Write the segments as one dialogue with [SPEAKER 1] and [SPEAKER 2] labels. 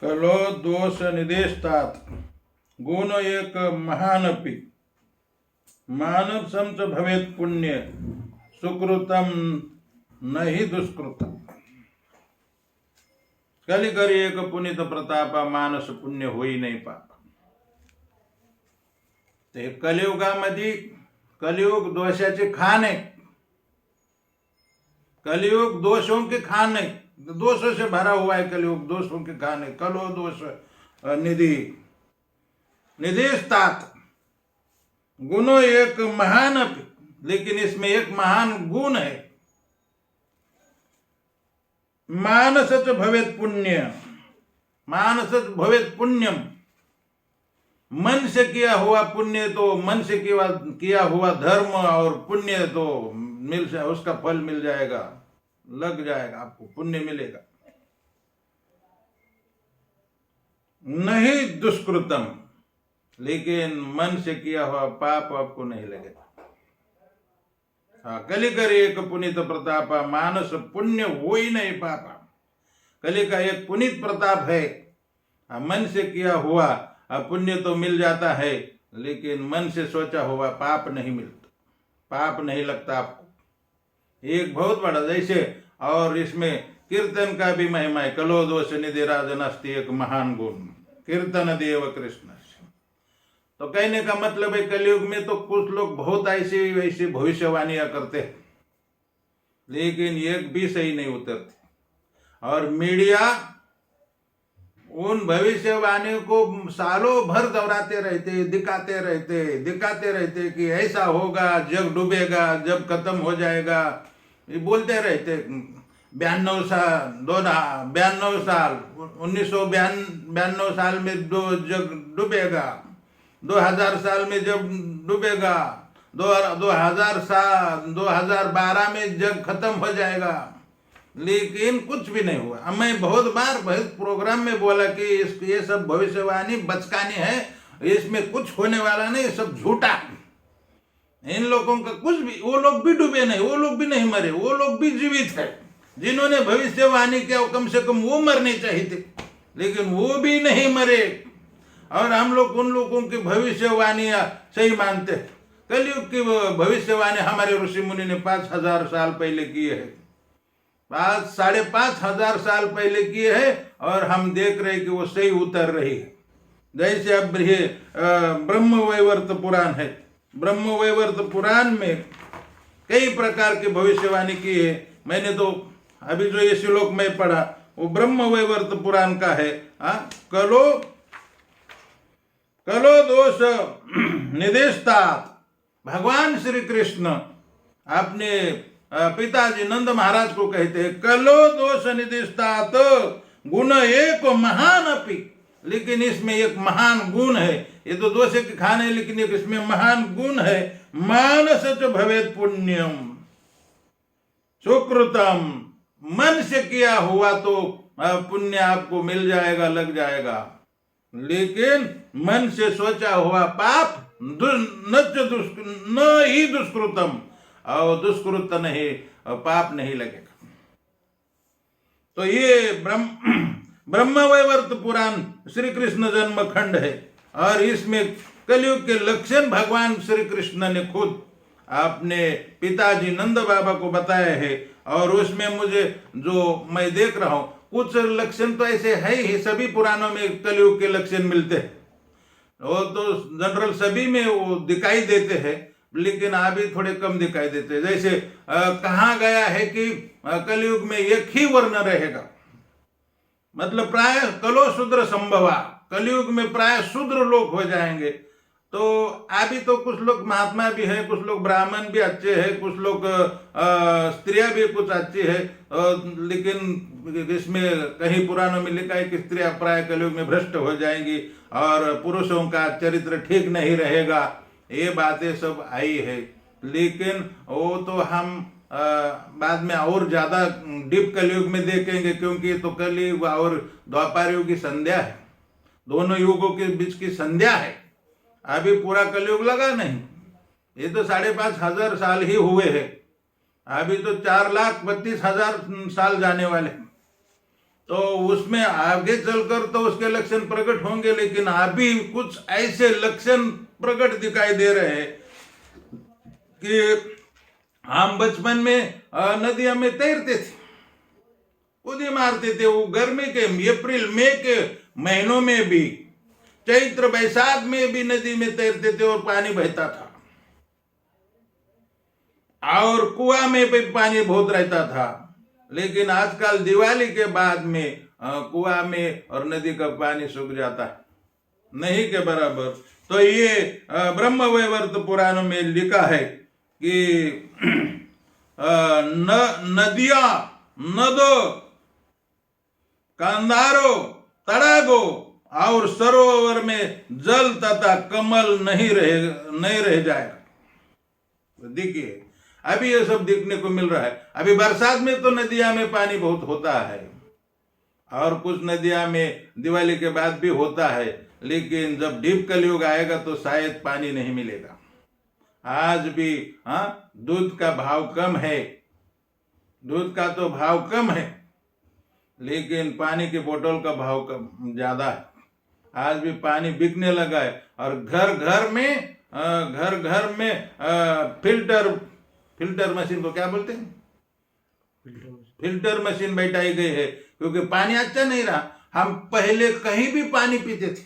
[SPEAKER 1] कलो दोष निदेष्टात् गुण एक महानपि मानव समच भवेत पुण्य सुकृतम नहीं दुष्कृतम। कलिकरी एक पुनित प्रतापा मानस पुण्य होई नाही पाप। ते कलियुगामध्ये कलियुग दोषाचे खान है। कलियुग दोषों के खान है, दोषों से भरा हुआ है कलियुग, दोषों के खान है। कलो दोष निधि निदेष्टात् गुणो एक महान, लेकिन इसमें एक महान गुण है। मानसच भवेत पुण्य, मानसच भवेत पुण्यम, मन से किया हुआ पुण्य तो मन से किया हुआ धर्म और पुण्य तो उसका फल मिल जाएगा, लग जाएगा, आपको पुण्य मिलेगा। नहीं दुष्कृतम, लेकिन मन से किया हुआ पाप आपको नहीं लगेगा। हाँ, कली कर एक पुनित प्रताप मानस पुण्य हो ही नहीं पापा। कली का एक पुनित प्रताप है, मन से किया हुआ पुण्य तो मिल जाता है, लेकिन मन से सोचा हुआ पाप नहीं मिलता, पाप नहीं लगता आपको। एक बहुत बड़ा जैसे, और इसमें कीर्तन का भी महिमा है। कलो दोष निधि राजन अस्ति एक महान गुण कीर्तन देव कृष्ण। तो कहने का मतलब है कलयुग में तो कुछ लोग बहुत ऐसे वैसे भविष्यवाणियां करते हैं, लेकिन एक भी सही नहीं उतरती। और मीडिया उन भविष्यवाणी को सालों भर दोहराते रहते, दिखाते रहते कि ऐसा होगा, जग डूबेगा, जब खत्म हो जाएगा, ये बोलते रहते। 92 साल 1992 साल में जग डूबेगा, 2000 साल में जब डूबेगा, 2012 में जग खत्म हो जाएगा, लेकिन कुछ भी नहीं हुआ। मैं बहुत बार बहुत प्रोग्राम में बोला कि ये सब भविष्यवाणी बचकानी है, इसमें कुछ होने वाला नहीं, सब झूठा। इन लोगों का कुछ भी, वो लोग भी डूबे नहीं, वो लोग भी नहीं मरे, वो लोग भी जीवित है। जिन्होंने भविष्यवाणी किया कम से कम वो मरने चाहिए थे, लेकिन वो भी नहीं मरे। और हम लोग उन लोगों की भविष्यवाणियां सही मानते हैं। कलयुग की भविष्यवाणी हमारे ऋषि मुनि ने 5000 साल पहले किए है, 5,500 साल पहले किए हैं, और हम देख रहे हैं कि वो सही उतर रही है। जैसे अब ये ब्रह्मवैवर्त पुराण है, ब्रह्मवैवर्त पुराण में कई प्रकार की भविष्यवाणी की है। मैंने तो अभी जो ये श्लोक में पढ़ा वो ब्रह्मवैवर्त पुराण का है। कलो दोष निदेष्टात्, भगवान श्री कृष्ण अपने पिताजी नंद महाराज को कहते हैं कलो दोष निदेष्टात् गुण एक महान अपि, लेकिन इसमें एक महान गुण है। ये तो दोष के खाने, लेकिन एक इसमें महान गुण है। मानस च भवेत पुण्यम सुकृतम, मन से किया हुआ तो पुण्य आपको मिल जाएगा, लग जाएगा, लेकिन मन से सोचा हुआ पाप न ही दुष्कृतम, और दुष्कृत नहीं, पाप नहीं लगेगा। तो ये ब्रह्मवैवर्त पुराण श्री कृष्ण जन्म खंड है, और इसमें कलयुग के लक्षण भगवान श्री कृष्ण ने खुद अपने पिताजी नंद बाबा को बताया है। और उसमें मुझे जो मैं देख रहा हूं, कुछ लक्षण तो ऐसे है ही, सभी पुराणों में कलयुग के लक्षण मिलते हैं। वो तो जनरल सभी में वो दिखाई देते हैं, लेकिन अभी थोड़े कम दिखाई देते हैं। जैसे कहा गया है कि कलयुग में एक ही वर्ण रहेगा, मतलब प्राय कलो शूद्र संभवा, कलयुग में प्राय शूद्र लोग हो जाएंगे। तो अभी तो कुछ लोग महात्मा भी हैं, कुछ लोग ब्राह्मण भी अच्छे हैं, कुछ लोग स्त्रियां भी कुछ अच्छी है, लेकिन इसमें कहीं पुराणों में लिखा है कि स्त्रियां प्राय कलयुग में भ्रष्ट हो जाएंगी और पुरुषों का चरित्र ठीक नहीं रहेगा। ये बातें सब आई है, लेकिन वो तो हम बाद में और ज्यादा डीप कलयुग में देखेंगे, क्योंकि तो कलयुग और द्वापर युग की संध्या है, दोनों युगों के बीच की संध्या है। अभी पूरा कलयुग लगा नहीं, ये तो 5,500 साल ही हुए हैं, अभी तो 4,32,000 साल जाने वाले। तो उसमें आगे चलकर तो उसके लक्षण प्रकट होंगे, लेकिन अभी कुछ ऐसे लक्षण प्रकट दिखाई दे रहे हैं कि हम बचपन में नदियों में तैरते थे, कूदी मारते थे। वो गर्मी के अप्रैल मई के महीनों में भी, चैत्र बैसाख में भी नदी में तैरते थे और पानी बहता था, और कुआं में भी पानी बहुत रहता था। लेकिन आजकल दिवाली के बाद में कुआं में और नदी का पानी सूख जाता है, नहीं के बराबर। तो ये ब्रह्मवैवर्त पुराण में लिखा है कि नदियां, नदों, कंधारों, तड़ागों और सरोवर में जल तथा कमल नहीं रह जाएगा। देखिए अभी ये सब देखने को मिल रहा है। अभी बरसात में तो नदियां में पानी बहुत होता है, और कुछ नदियां में दिवाली के बाद भी होता है, लेकिन जब डीप कलयुग आएगा तो शायद पानी नहीं मिलेगा। आज भी दूध का भाव कम है, दूध का तो भाव कम है, लेकिन पानी के बोतल का भाव कम ज्यादा है। आज भी पानी बिकने लगा है, और घर घर में फिल्टर मशीन को क्या बोलते हैं, फिल्टर मशीन बैठाई गई है, क्योंकि पानी अच्छा नहीं रहा। हम पहले कहीं भी पानी पीते थे,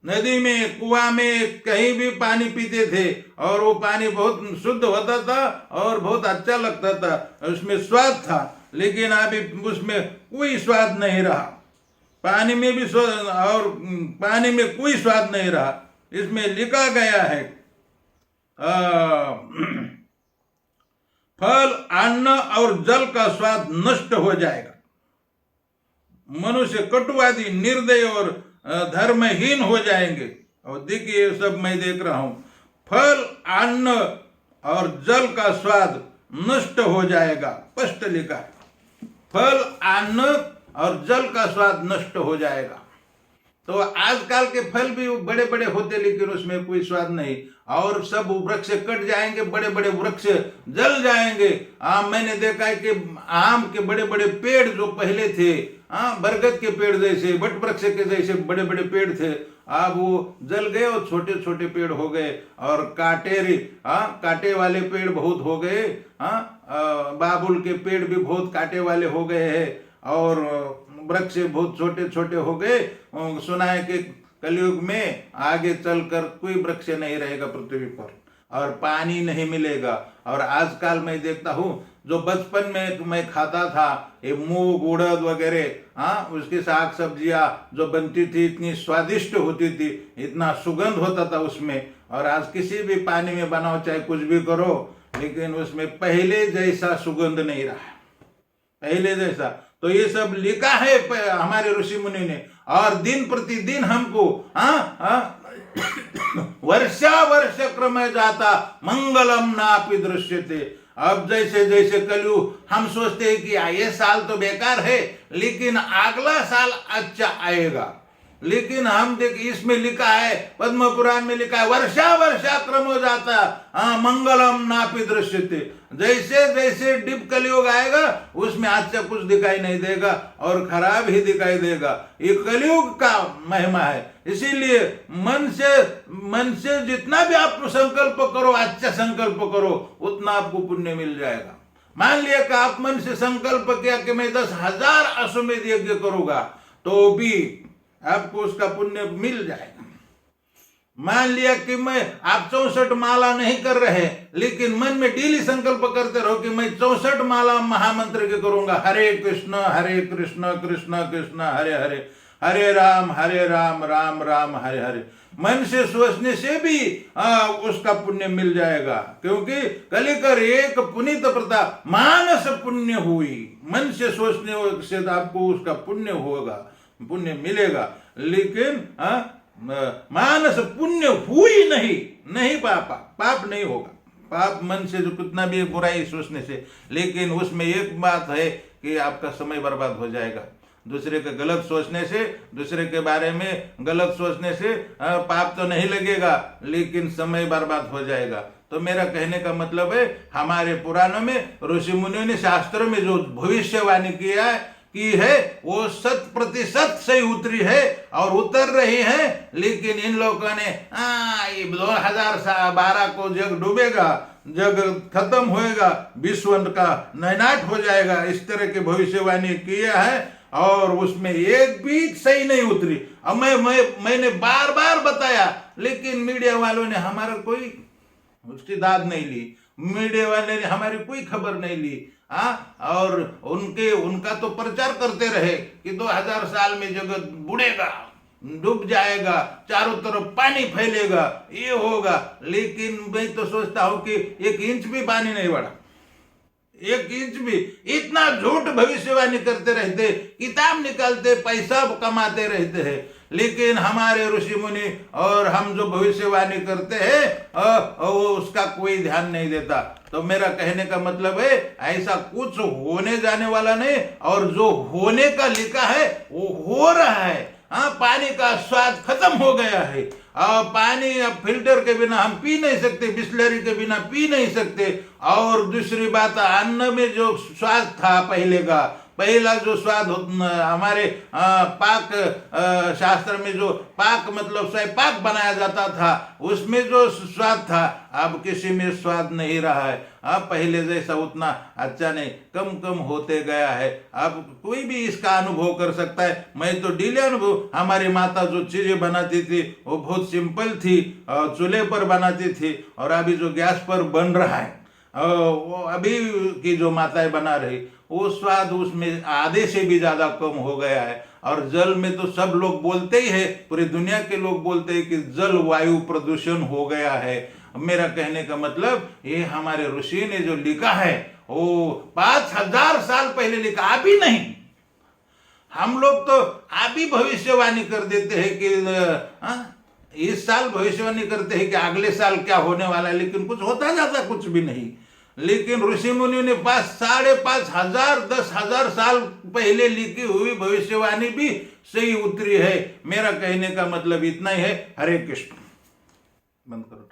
[SPEAKER 1] नदी में, कुआं में, कहीं भी पानी पीते थे, और वो पानी बहुत शुद्ध होता था और बहुत अच्छा लगता था, उसमें स्वाद था। लेकिन अभी उसमें कोई स्वाद नहीं रहा, पानी में भी स्वाद, और पानी में कोई स्वाद नहीं रहा। इसमें लिखा गया है फल, अन्न और जल का स्वाद नष्ट हो जाएगा। मनुष्य कटुवादी, निर्दयी और धर्महीन हो जाएंगे। और देखिए सब मैं देख रहा हूं, फल, अन्न और जल का स्वाद नष्ट हो जाएगा, स्पष्ट लिखा है। फल, अन्न और जल का स्वाद नष्ट हो जाएगा। तो आजकल के फल भी बड़े बड़े होते, लेकिन उसमें कोई स्वाद नहीं, और सब वृक्ष कट जाएंगे, बड़े बड़े वृक्ष जल जाएंगे। मैंने देखा है कि आम के बड़े बड़े पेड़ जो पहले थे, बरगद के पेड़ जैसे, वट वृक्ष के जैसे बड़े बड़े पेड़ थे, अब वो जल गए और छोटे छोटे पेड़ हो गए, और कांटे वाले पेड़ बहुत हो गए। बाबुल के पेड़ भी बहुत कांटे वाले हो गए हैं, और वृक्ष बहुत छोटे छोटे हो गए। सुना है कि कलयुग में आगे चलकर कोई वृक्ष नहीं रहेगा पृथ्वी पर, और पानी नहीं मिलेगा। और आजकल मैं देखता हूँ, जो बचपन में मैं खाता था, ये मूंग, उड़द वगैरह, उसकी साग सब्जियां जो बनती थी, इतनी स्वादिष्ट होती थी, इतना सुगंध होता था उसमें। और आज किसी भी पानी में बनाओ, चाहे कुछ भी करो, लेकिन उसमें पहले जैसा सुगंध नहीं रहा, पहले जैसा। तो ये सब लिखा है हमारे ऋषि मुनि ने, और दिन प्रतिदिन हमको वर्षा वर्ष क्रम जाता मंगलम नापि दृश्यते। अब जैसे जैसे कलयुग, हम सोचते हैं कि ये साल तो बेकार है, लेकिन अगला साल अच्छा आएगा। लेकिन हम देख, इसमें लिखा है, पद्म पुराण में लिखा है, वर्षा वर्षा क्रम जाता मंगलम नापि दृश्यते। जैसे जैसे डिप कलयुग आएगा, उसमें अच्छा कुछ दिखाई नहीं देगा और खराब ही दिखाई देगा। ये कलयुग का महिमा है। इसीलिए मन से जितना भी आप संकल्प करो, अच्छा संकल्प करो, उतना आपको पुण्य मिल जाएगा। मान लिया कि आप मन से संकल्प किया कि मैं 10,000 अश्वमेध यज्ञ करूंगा, तो भी आपको उसका पुण्य मिल जाएगा। मान लिया कि आप 64 माला नहीं कर रहे, लेकिन मन में डेली संकल्प करते रहो कि मैं 64 माला महामंत्र के करूंगा, हरे कृष्ण कृष्ण कृष्ण हरे हरे, हरे राम राम राम हरे हरे। मन से सोचने से भी उसका पुण्य मिल जाएगा, क्योंकि कलिकर एक पुनीत प्रथा मानस पुण्य हुई। मन से सोचने से आपको उसका पुण्य होगा, पुण्य मिलेगा। लेकिन मानस पुण्य हुई नहीं पाप नहीं होगा। पाप मन से जो कितना भी बुराई सोचने से, लेकिन उसमें एक बात है कि आपका समय बर्बाद हो जाएगा। दूसरे के गलत सोचने से, दूसरे के बारे में गलत सोचने से पाप तो नहीं लगेगा, लेकिन समय बर्बाद हो जाएगा। तो मेरा कहने का मतलब है, हमारे पुराणों में ऋषि मुनियों ने शास्त्रों में जो भविष्यवाणी किया है की है वो 100% सही उतरी है और उतर रही है। लेकिन इन लोगों ने ये 2012 को जग डूबेगा, जग खत्म होएगा, विश्व का नैनाट हो जाएगा, इस तरह की भविष्यवाणी किया है और उसमें एक भी सही नहीं उतरी। अब मैंने बार बार बताया, लेकिन मीडिया वालों ने हमारा कोई उसकी दाद नहीं ली, मीडिया वाले ने हमारी कोई खबर नहीं ली। और उनका तो प्रचार करते रहे कि 2000 साल में जगत बुड़ेगा, डूब जाएगा, चारों तरफ पानी फैलेगा, ये होगा। लेकिन मैं तो सोचता हूं कि 1 इंच भी पानी नहीं बढ़ा, 1 इंच भी। इतना झूठ भविष्यवाणी करते रहते, किताब निकालते, पैसा कमाते रहते हैं, लेकिन हमारे ऋषि मुनि और हम जो भविष्यवाणी करते हैं उसका कोई ध्यान नहीं देता। तो मेरा कहने का मतलब है ऐसा कुछ होने जाने वाला नहीं, और जो होने का लिखा है वो हो रहा है। पानी का स्वाद खत्म हो गया है। पानी अब फिल्टर के बिना हम पी नहीं सकते, बिस्लरी के बिना पी नहीं सकते। और दूसरी बात, अन्न में जो स्वाद था पहला जो स्वाद हमारे पाक शास्त्र में जो पाक मतलब स्वयंपाक बनाया जाता था, उसमें जो स्वाद था अब किसी में स्वाद नहीं रहा है। पहले जैसा उतना अच्छा नहीं, कम कम होते गया है। अब कोई भी इसका अनुभव कर सकता है। मैं तो डेली अनुभव, हमारी माता जो चीजें बनाती थी वो बहुत सिंपल थी, चूल्हे पर बनाती थी, और अभी जो गैस पर बन रहा है वो अभी की जो माताएं बना रही, वो स्वाद उसमें आधे से भी ज्यादा कम हो गया है। और जल में तो सब लोग बोलते ही है, पूरी दुनिया के लोग बोलते हैं कि जल वायु प्रदूषण हो गया है। मेरा कहने का मतलब ये हमारे ऋषि ने जो लिखा है वो 5000 साल पहले लिखा, अभी नहीं। हम लोग तो अभी भविष्यवाणी कर देते हैं कि इस साल भविष्यवाणी करते हैं कि अगले साल क्या होने वाला है, लेकिन कुछ होता जाता कुछ भी नहीं। लेकिन ऋषि मुनियों ने 5,500 10,000 साल पहले लिखी हुई भविष्यवाणी भी सही उतरी है। मेरा कहने का मतलब इतना ही है। हरे कृष्ण। बंद करो।